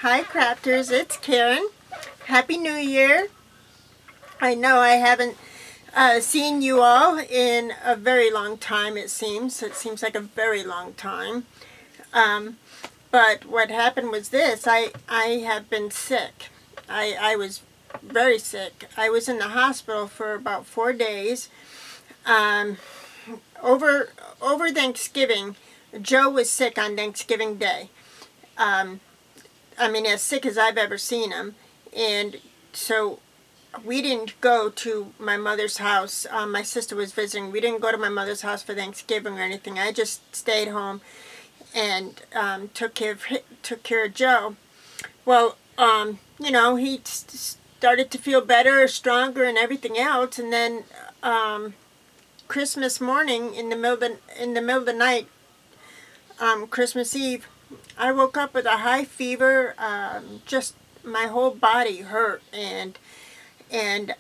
Hi crafters, it's Karen. Happy New Year. I know I haven't seen you all in a very long time, it seems. It seems like a very long time. But what happened was this. I have been sick. I was very sick. I was in the hospital for about 4 days. Over Thanksgiving, Joe was sick on Thanksgiving Day. I mean, as sick as I've ever seen him. And so we didn't go to my mother's house. My sister was visiting. We didn't go to my mother's house for Thanksgiving or anything. I just stayed home and took care of Joe. Well, you know, he started to feel better, stronger, and everything else. And then Christmas morning, in the middle of the night, Christmas Eve, I woke up with a high fever. Just my whole body hurt, and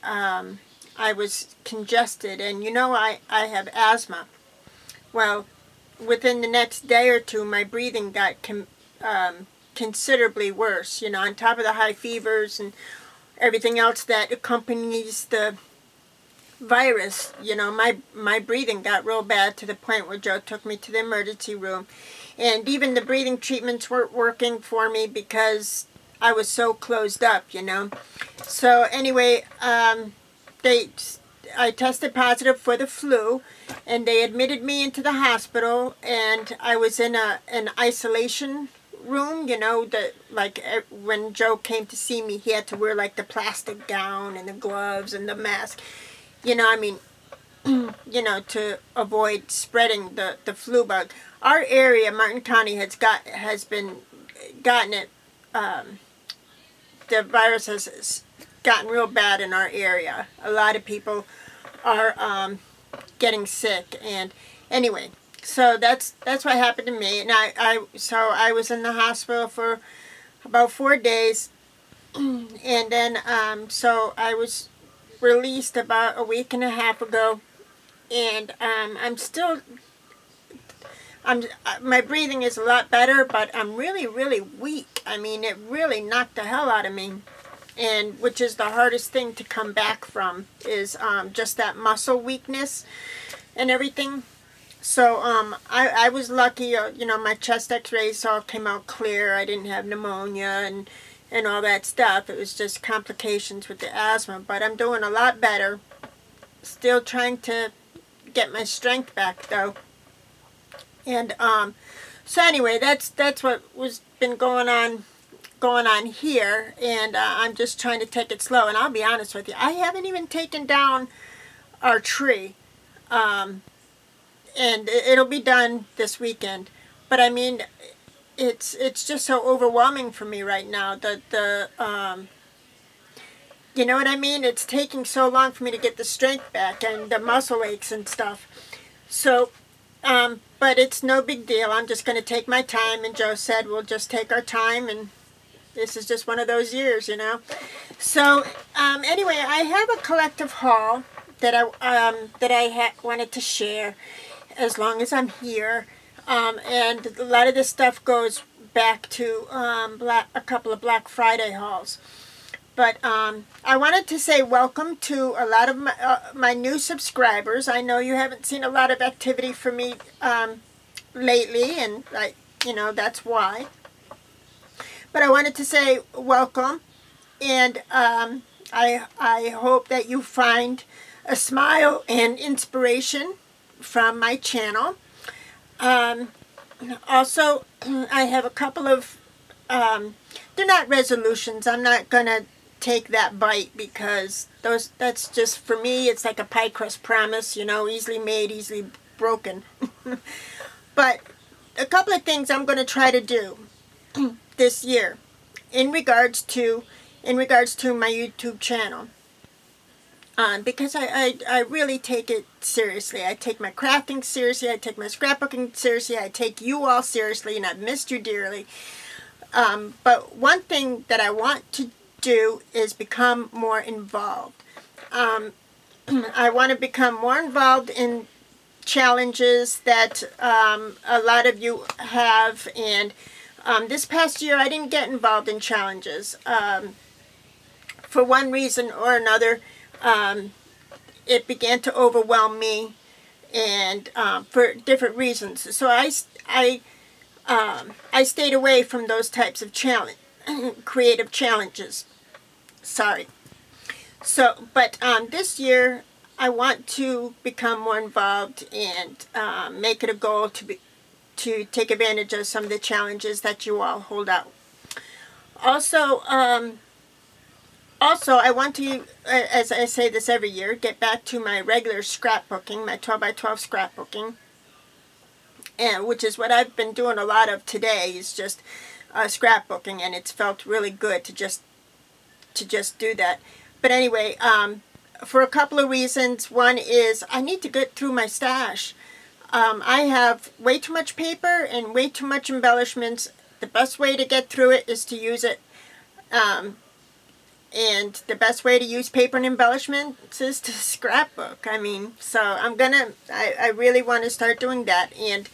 I was congested. And you know, I have asthma. Well, within the next day or two, my breathing got considerably worse. You know, on top of the high fevers and everything else that accompanies the virus, you know, my breathing got real bad to the point where Joe took me to the emergency room. And even the breathing treatments weren't working for me because I was so closed up, you know. So anyway, I tested positive for the flu, and they admitted me into the hospital, and I was in an isolation room, you know, like when Joe came to see me, he had to wear like the plastic gown and the gloves and the mask. You know, I mean, you know, to avoid spreading the flu bug. Our area, Martin County, has gotten it. The virus has gotten real bad in our area. A lot of people are getting sick. And anyway, so that's what happened to me. And so I was in the hospital for about 4 days, and then so I was released about a week and a half ago, and my breathing is a lot better, but I'm really, really weak. I mean, it really knocked the hell out of me, and which is the hardest thing to come back from is just that muscle weakness and everything. So I was lucky, you know, my chest x-rays all came out clear. I didn't have pneumonia and all that stuff. It was just complications with the asthma, but I'm doing a lot better. Still trying to get my strength back though. And so anyway, that's what was been going on here, and I'm just trying to take it slow. And I'll be honest with you, I haven't even taken down our tree, and it'll be done this weekend. But I mean, it's just so overwhelming for me right now. You know what I mean? It's taking so long for me to get the strength back and the muscle aches and stuff. So, but it's no big deal. I'm just going to take my time, and Joe said we'll just take our time, and this is just one of those years, you know. So, anyway, I have a collective haul that I wanted to share as long as I'm here. And a lot of this stuff goes back to a couple of Black Friday hauls. But I wanted to say welcome to a lot of my new subscribers. I know you haven't seen a lot of activity from me lately, and you know, that's why. But I wanted to say welcome, and I hope that you find a smile and inspiration from my channel. Also, I have a couple of, they're not resolutions. I'm not going to take that bite because that's just, for me, it's like a pie crust promise, you know, easily made, easily broken. But a couple of things I'm going to try to do this year in regards to my YouTube channel. Because I really take it seriously. I take my crafting seriously. I take my scrapbooking seriously. I take you all seriously, and I've missed you dearly. But one thing that I want to do is become more involved. I want to become more involved in challenges that a lot of you have, and This past year I didn't get involved in challenges. For one reason or another, it began to overwhelm me, and for different reasons. So I stayed away from those types of creative challenges. Sorry. So, but this year I want to become more involved and make it a goal to take advantage of some of the challenges that you all hold out. Also, I want to, as I say this every year, get back to my regular scrapbooking, my 12 by 12 scrapbooking, and which is what I've been doing a lot of today, is just scrapbooking, and it's felt really good to just do that. But anyway, for a couple of reasons. One is I need to get through my stash. I have way too much paper and way too much embellishments. The best way to get through it is to use it. And the best way to use paper and embellishments is to scrapbook. I mean, so I really want to start doing that. And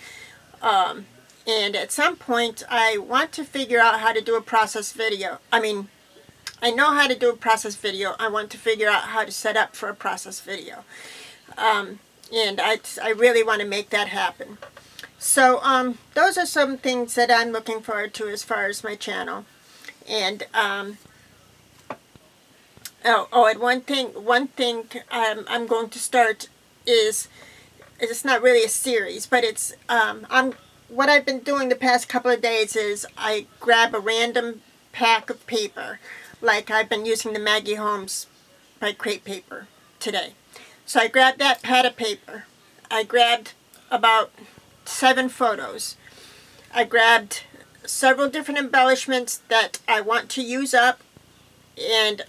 at some point, I want to figure out how to do a process video. I mean, I know how to do a process video. I want to figure out how to set up for a process video. And I really want to make that happen. So those are some things that I'm looking forward to as far as my channel. And and one thing I'm going to start is it's not really a series, but it's what I've been doing the past couple of days is I grab a random pack of paper, like I've been using the Maggie Holmes by Crate Paper today. So I grabbed that pad of paper. I grabbed about 7 photos. I grabbed several different embellishments that I want to use up, and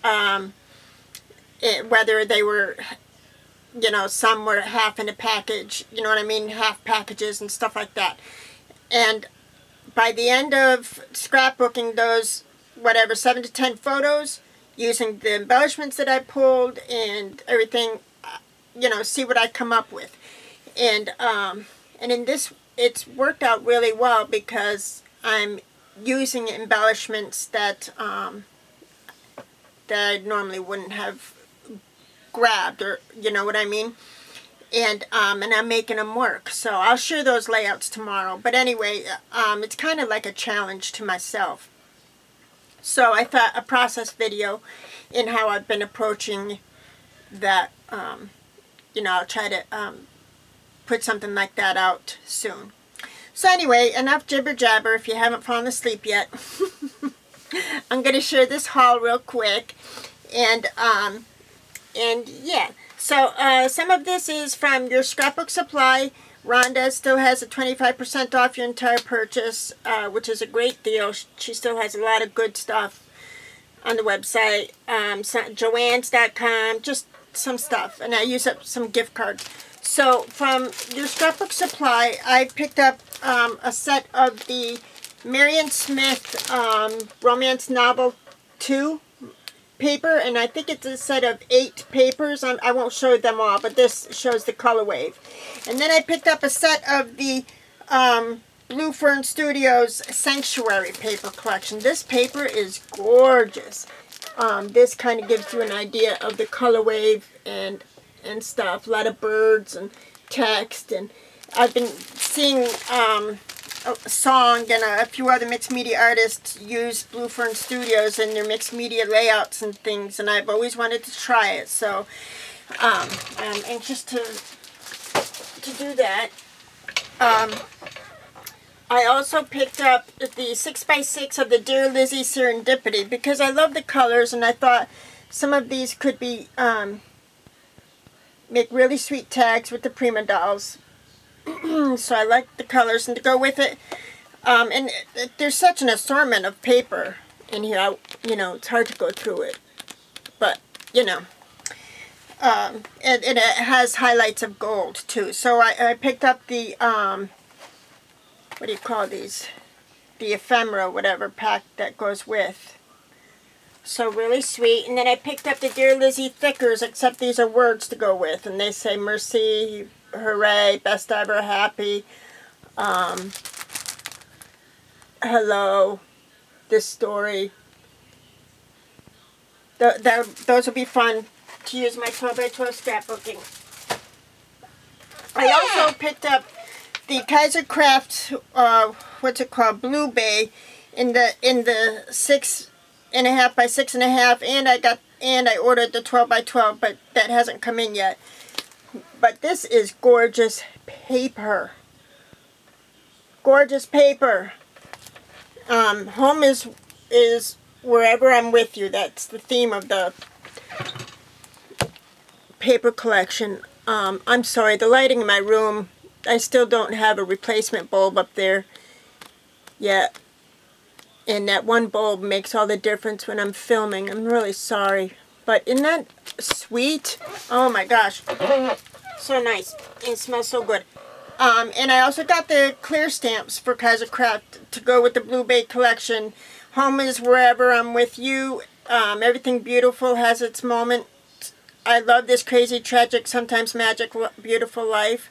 whether they were, you know, some were half in a package, you know what I mean, half packages and stuff like that. And by the end of scrapbooking those, whatever, 7 to 10 photos, using the embellishments that I pulled and everything, you know, see what I come up with. And in this, it's worked out really well because I'm using embellishments that that I normally wouldn't have grabbed, or you know what I mean. And I'm making them work. So I'll share those layouts tomorrow. But anyway, it's kind of like a challenge to myself. So I thought a process video in how I've been approaching that, you know, I'll try to put something like that out soon. So anyway, enough jibber jabber if you haven't fallen asleep yet. I'm going to share this haul real quick. And yeah, so some of this is from your scrapbook supply. Rhonda still has a 25% off your entire purchase, which is a great deal. She still has a lot of good stuff on the website. Joann's.com, just some stuff. And I use up some gift cards. So from your scrapbook supply, I picked up a set of the Marian Smith Romance Novel 2 paper, and I think it's a set of 8 papers. I won't show them all, but this shows the color wave. And then I picked up a set of the Blue Fern Studios Sanctuary paper collection. This paper is gorgeous. This kind of gives you an idea of the color wave and stuff. A lot of birds and text, and I've been seeing Song and a few other mixed media artists use Blue Fern Studios in their mixed media layouts and things, and I've always wanted to try it, so I'm anxious to do that. I also picked up the 6x6 of the Dear Lizzie Serendipity because I love the colors, and I thought some of these could be make really sweet tags with the Prima dolls. So I like the colors, and to go with it, and there's such an assortment of paper in here, you know, it's hard to go through it, but, you know, and it has highlights of gold, too. So I picked up the, what do you call these, the ephemera, whatever pack that goes with. So really sweet. And then I picked up the Dear Lizzie thickers, except these are words to go with, and they say mercy, hooray, best ever, happy, hello, this story. Those will be fun to use my 12 by 12 scrapbooking. I also picked up the Kaiser Craft, what's it called, Blue Bay, in the 6.5 by 6.5, and I ordered the 12 by 12, but that hasn't come in yet. But this is gorgeous paper. Gorgeous paper. Home is wherever I'm with you. That's the theme of the paper collection. I'm sorry, the lighting in my room, I still don't have a replacement bulb up there yet. And that one bulb makes all the difference when I'm filming. I'm really sorry. But isn't that sweet? Oh my gosh. So nice. It smells so good. And I also got the clear stamps for Kaiser Craft to go with the Blue Bay collection. Home is wherever I'm with you. Everything beautiful has its moment. I love this crazy, tragic, sometimes magic, beautiful life.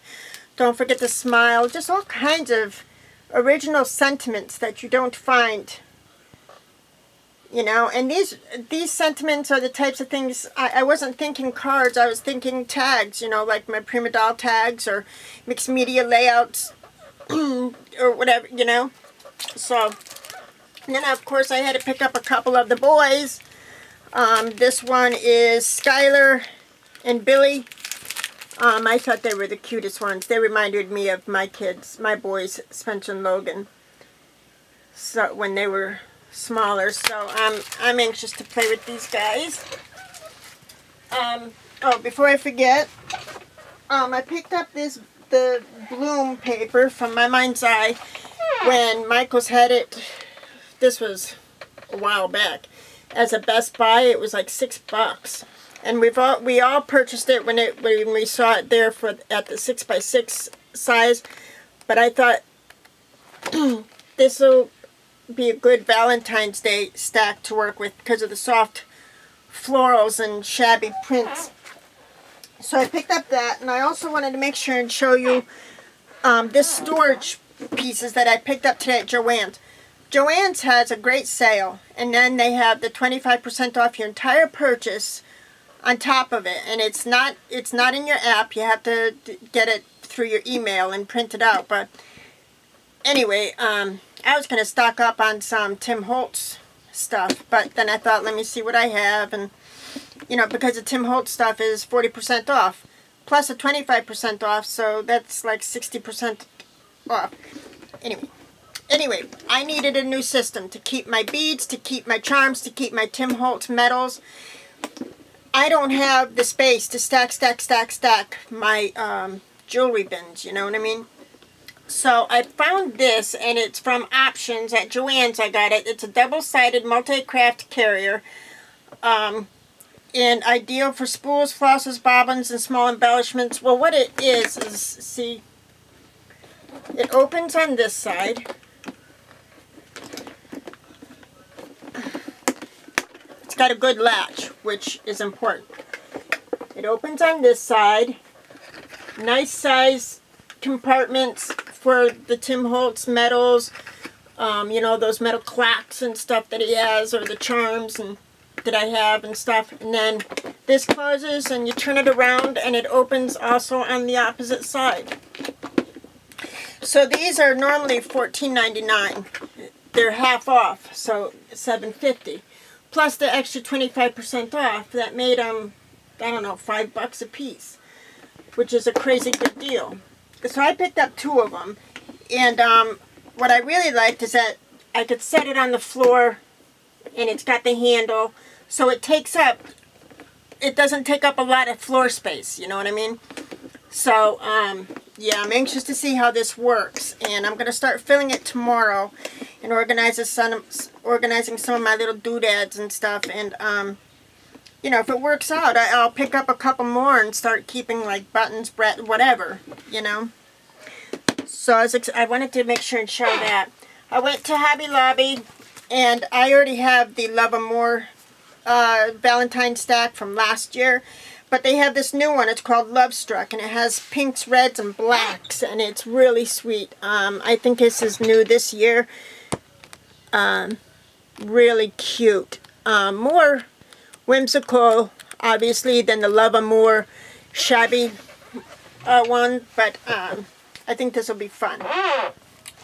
Don't forget to smile. Just all kinds of original sentiments that you don't find. You know, and these sentiments are the types of things, I wasn't thinking cards, I was thinking tags, you know, like my Prima Doll tags or mixed media layouts or whatever, you know. So, and then of course I had to pick up a couple of the boys. This one is Skylar and Billy. I thought they were the cutest ones. They reminded me of my kids, my boys, Spencer and Logan. So when they were smaller, so I'm anxious to play with these guys. Oh, before I forget, I picked up the Bloom paper from My Mind's Eye when Michaels had it. This was a while back as a Best Buy. It was like $6, and we all purchased it when we saw it there at the 6x6 size. But I thought this will be a good Valentine's Day stack to work with because of the soft florals and shabby prints. So I picked up that, and I also wanted to make sure and show you this storage pieces that I picked up today at Joann's. Joann's has a great sale, and then they have the 25% off your entire purchase on top of it, and it's not in your app. You have to get it through your email and print it out. But anyway, I was going to stock up on some Tim Holtz stuff, but then I thought, let me see what I have, and, you know, because the Tim Holtz stuff is 40% off, plus a 25% off, so that's like 60% off. Anyway, I needed a new system to keep my beads, to keep my charms, to keep my Tim Holtz metals. I don't have the space to stack my jewelry bins, you know what I mean? So I found this, and it's from Options at Joann's. I got it. It's a double-sided multi-craft carrier, and ideal for spools, flosses, bobbins, and small embellishments. Well, what it is, see, it opens on this side. It's got a good latch, which is important. It opens on this side. Nice size compartments for the Tim Holtz metals, you know, those metal clacks and stuff that he has, or the charms and that I have and stuff. And then this closes, and you turn it around, and it opens also on the opposite side. So these are normally $14.99. They're half off, so $7.50. Plus the extra 25% off. That made them, I don't know, $5 a piece, which is a crazy good deal. So I picked up 2 of them, and what I really liked is that I could set it on the floor, and it's got the handle, so it doesn't take up a lot of floor space, you know what I mean? So, yeah, I'm anxious to see how this works, and I'm going to start filling it tomorrow and organizing some of my little doodads and stuff, and you know, if it works out, I'll pick up a couple more and start keeping, like, buttons, whatever, you know. So I wanted to make sure and show that. I went to Hobby Lobby, and I already have the Love Amore Valentine stack from last year. But they have this new one. It's called Love Struck, and it has pinks, reds, and blacks, and it's really sweet. I think this is new this year. really cute. More whimsical, obviously, than the Love Amour shabby one, but I think this will be fun.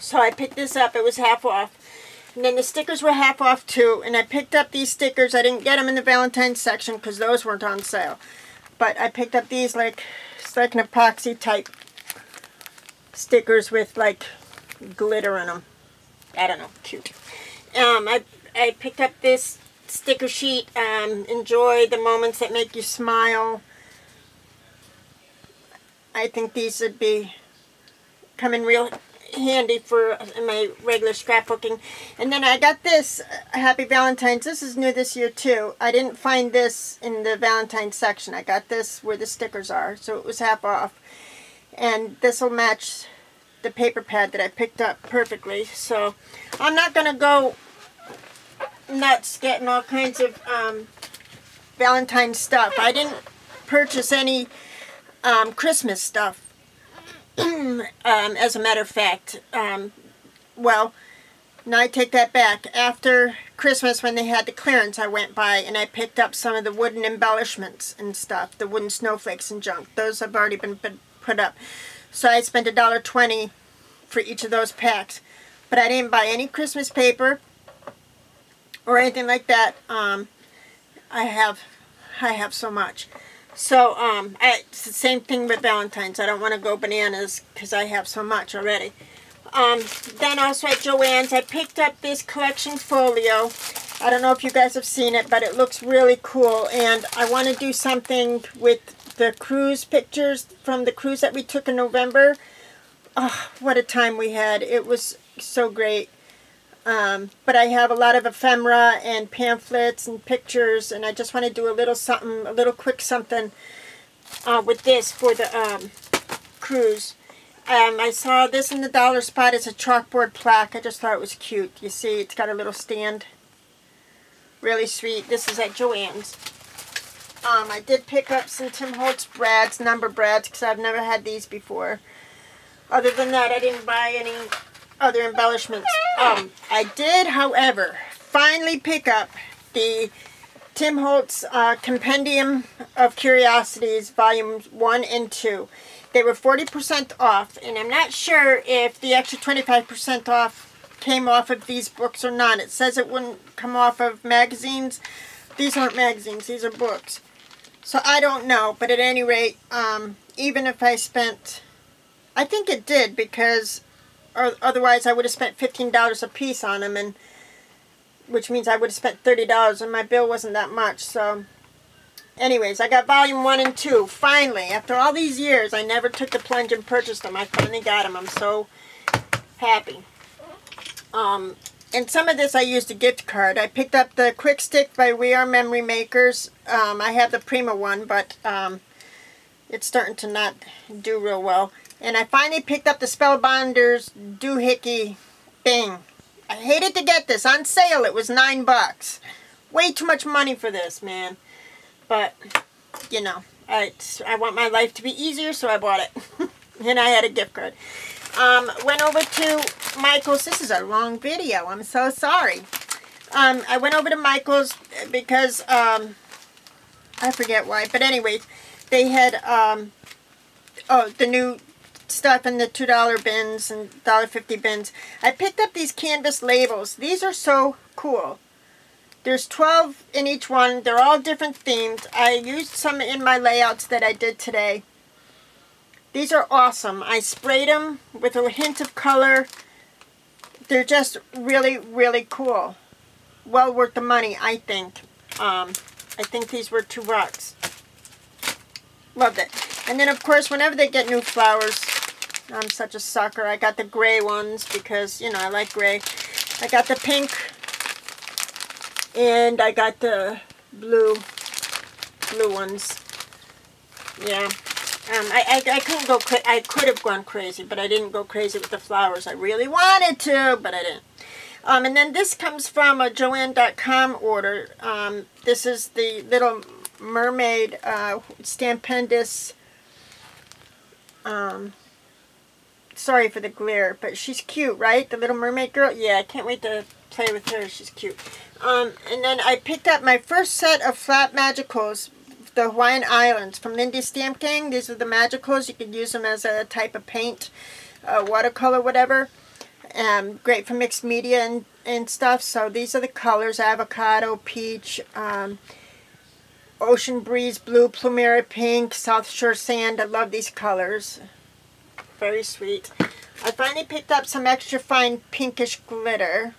So I picked this up. It was half off. And then the stickers were half off too. And I picked up these stickers. I didn't get them in the Valentine's section because those weren't on sale. But I picked up these, like, it's like an epoxy type stickers with like glitter in them. I don't know, cute. I picked up this sticker sheet. Enjoy the moments that make you smile. I think these would be come in real handy for my regular scrapbooking. And then I got this Happy Valentine's. This is new this year too. I didn't find this in the Valentine's section. I got this where the stickers are, so it was half off. And this will match the paper pad that I picked up perfectly. So I'm not going to go nuts getting all kinds of Valentine's stuff. I didn't purchase any Christmas stuff. As a matter of fact, well, now I take that back. After Christmas, when they had the clearance, I went by and I picked up some of the wooden embellishments and stuff, the wooden snowflakes and junk. Those have already been put up. So I spent $1.20 for each of those packs. But I didn't buy any Christmas paper or anything like that. I have so much. So, it's the same thing with Valentine's. I don't want to go bananas because I have so much already. Then also at Joann's, I picked up this collection folio. I don't know if you guys have seen it, but it looks really cool. And I want to do something with the cruise pictures from the cruise that we took in November. Oh, what a time we had. It was so great. But I have a lot of ephemera and pamphlets and pictures, and I just want to do a little something, a little quick something with this for the cruise. I saw this in the dollar spot. It's a chalkboard plaque. I just thought it was cute. You see, it's got a little stand. Really sweet. This is at Joann's. I did pick up some Tim Holtz brads, number brads, because I've never had these before. Other than that, I didn't buy any other embellishments. I did, however, finally pick up the Tim Holtz Compendium of Curiosities, Volumes 1 and 2. They were 40% off, and I'm not sure if the extra 25% off came off of these books or not. It says it wouldn't come off of magazines. These aren't magazines, these are books. So I don't know, but at any rate, even if I spent, I think it did, because otherwise I would have spent $15 a piece on them, and which means I would have spent $30, and my bill wasn't that much. So anyways, I got volume 1 and 2. Finally, after all these years, I never took the plunge and purchased them. I finally got them. I'm so happy. And some of this I used a gift card. I picked up the Quick Stick by We Are Memory Makers. I have the Prima one, but it's starting to not do real well. And I finally picked up the Spellbinders doohickey thing. I hated to get this. On sale, it was $9. Way too much money for this, man. But, you know, I want my life to be easier, so I bought it. And I had a gift card. Went over to Michael's. This is a long video. I'm so sorry. I went over to Michael's because, I forget why. But anyways, they had, the new stuff in the $2 bins and $1.50 bins. I picked up these canvas labels. These are so cool. There's 12 in each one. They're all different themes. I used some in my layouts that I did today. These are awesome. I sprayed them with a hint of color. They're just really, really cool. Well worth the money, I think. I think these were $2. Loved it. And then, of course, whenever they get new flowers, I'm such a sucker. I got the gray ones because, you know, I like gray. I got the pink. And I got the blue ones. Yeah. I couldn't go crazy. I could have gone crazy, but I didn't go crazy with the flowers. I really wanted to, but I didn't. And then this comes from a Joann.com order. This is the Little Mermaid Stampendous. Sorry for the glare, but she's cute, right? The Little Mermaid girl. Yeah, I can't wait to play with her. She's cute. And then I picked up my first set of flat Magicals, the Hawaiian Islands from Lindy Stamp Gang. These are the Magicals. You could use them as a type of paint, watercolor, whatever. Great for mixed media and stuff. So these are the colors: avocado, peach, ocean breeze blue, plumeria pink, South Shore sand. I love these colors. Very sweet. I finally picked up some extra fine pinkish glitter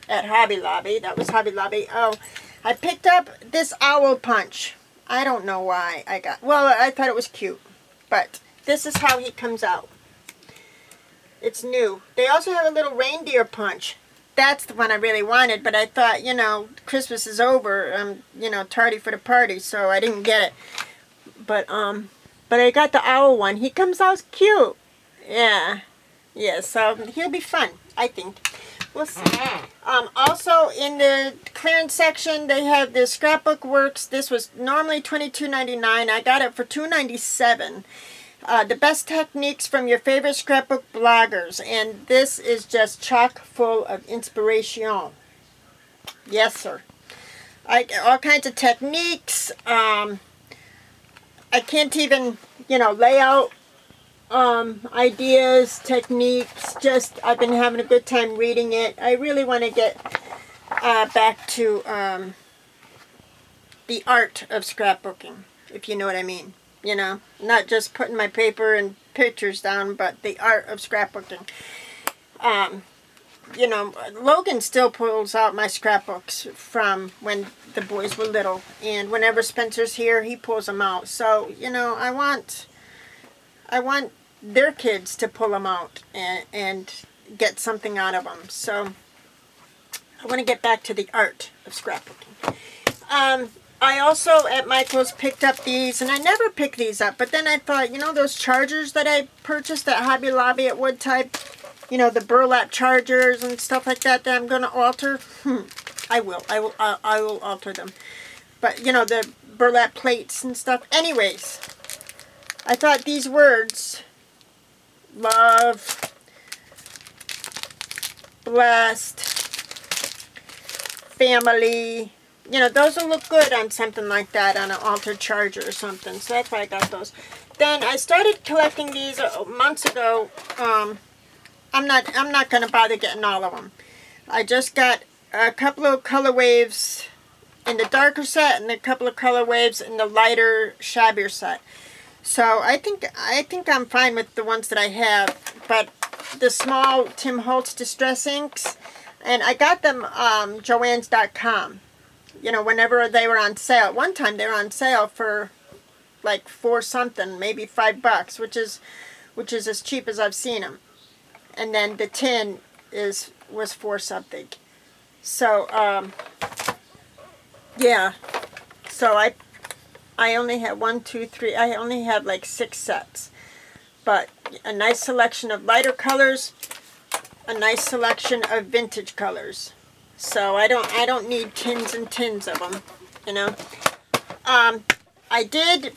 at Hobby Lobby. That was Hobby Lobby. Oh, I picked up this owl punch. I don't know why I got... Well, I thought it was cute. But this is how he comes out. It's new. They also have a little reindeer punch. That's the one I really wanted. But I thought, you know, Christmas is over. I'm, you know, tardy for the party. So I didn't get it. But I got the owl one. He comes out cute. Yeah. Yeah, so he'll be fun, I think. We'll see. Also, in the clearance section, they have the Scrapbook Works. This was normally $22.99. I got it for $2.97. The best techniques from your favorite scrapbook bloggers. And this is just chock full of inspiration. Yes, sir. All kinds of techniques. I can't even, you know, lay out ideas, techniques. Just, I've been having a good time reading it. I really want to get back to the art of scrapbooking, if you know what I mean. You know, not just putting my paper and pictures down, but the art of scrapbooking. You know, Logan still pulls out my scrapbooks from when the boys were little. And whenever Spencer's here, he pulls them out. So, you know, I want their kids to pull them out and get something out of them. So I want to get back to the art of scrapbooking. I also at Michael's picked up these, and I never pick these up, but then I thought, you know, those chargers that I purchased at Hobby Lobby at Wood Type, you know, the burlap chargers and stuff like that I'm going to alter. I will alter them. But, you know, the burlap plates and stuff. Anyways, I thought these words, love, blessed, family, you know, those will look good on something like that, on an altered charger or something. So that's why I got those. Then I started collecting these months ago. I'm not going to bother getting all of them. I just got a couple of color waves in the darker set and a couple of color waves in the lighter, shabbier set. So I think I'm fine with the ones that I have. But the small Tim Holtz Distress Inks, and I got them Joann's.com. You know, whenever they were on sale. One time they were on sale for like $4 something, maybe $5, which is as cheap as I've seen them. And then the tin was $4 something. So yeah. So I only have 1, 2, 3. I only have like 6 sets. But a nice selection of lighter colors, a nice selection of vintage colors. So I don't need tins and tins of them, you know. I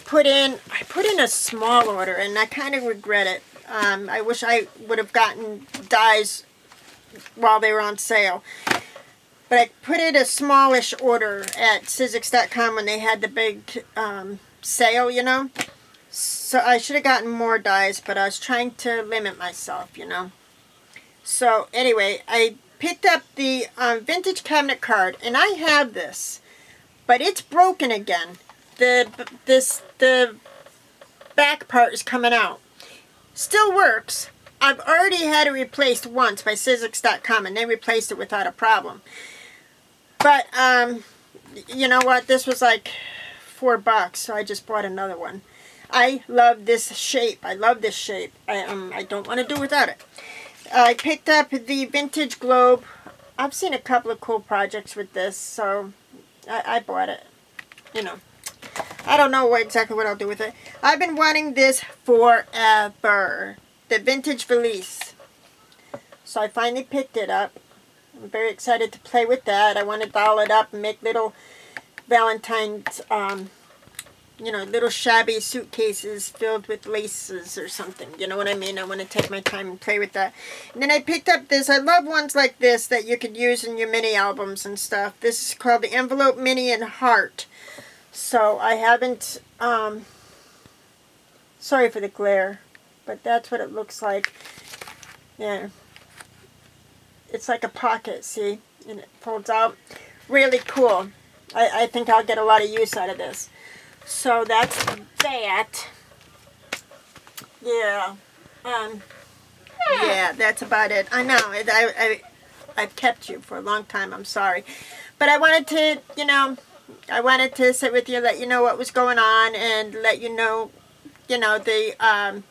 put in a small order, and I kind of regret it. I wish I would have gotten dies while they were on sale. But I put in a smallish order at Sizzix.com when they had the big sale, you know. So I should have gotten more dies, but I was trying to limit myself, you know. So anyway, I picked up the vintage cabinet card, and I have this, but it's broken again. The back part is coming out. Still works. I've already had it replaced once by Sizzix.com, and they replaced it without a problem. But you know what? This was like $4, so I just bought another one. I love this shape. I love this shape. I don't want to do without it. I picked up the Vintage Globe. I've seen a couple of cool projects with this, so I bought it. You know, I don't know exactly what I'll do with it. I've been wanting this forever. The Vintage Valise. So I finally picked it up. I'm very excited to play with that. I want to doll it up and make little Valentine's you know, little shabby suitcases filled with laces or something. You know what I mean? I want to take my time and play with that. And then I picked up this. I love ones like this that you could use in your mini albums and stuff. This is called the Envelope Mini in Heart. So I haven't, sorry for the glare, but that's what it looks like. Yeah. It's like a pocket, see? And it folds out. Really cool. I think I'll get a lot of use out of this. So that's that. Yeah. Yeah, that's about it. I know. I've kept you for a long time. I'm sorry. But I wanted to, you know, I wanted to sit with you, let you know what was going on, and let you know, the,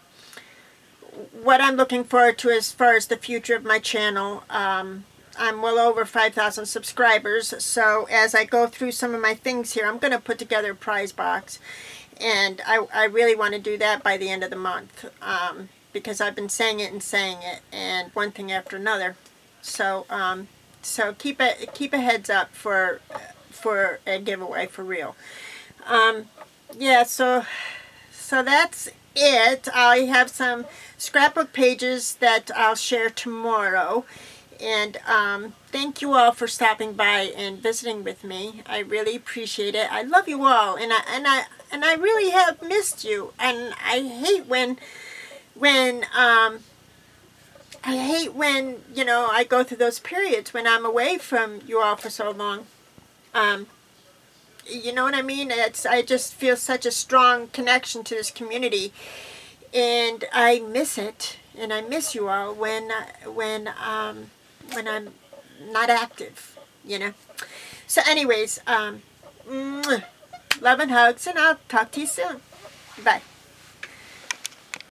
what I'm looking forward to as far as the future of my channel. I'm well over 5,000 subscribers, so as I go through some of my things here, I'm going to put together a prize box, and I really want to do that by the end of the month, because I've been saying it, and one thing after another. So so keep a heads up for a giveaway for real. Yeah, so that's it. I have some scrapbook pages that I'll share tomorrow. And thank you all for stopping by and visiting with me. I really appreciate it. I love you all, and I really have missed you. And I hate when you know, I go through those periods when I'm away from you all for so long. You know what I mean? I just feel such a strong connection to this community, and I miss it, and I miss you all when I'm not active, you know. So anyways, love and hugs, and I'll talk to you soon. Bye.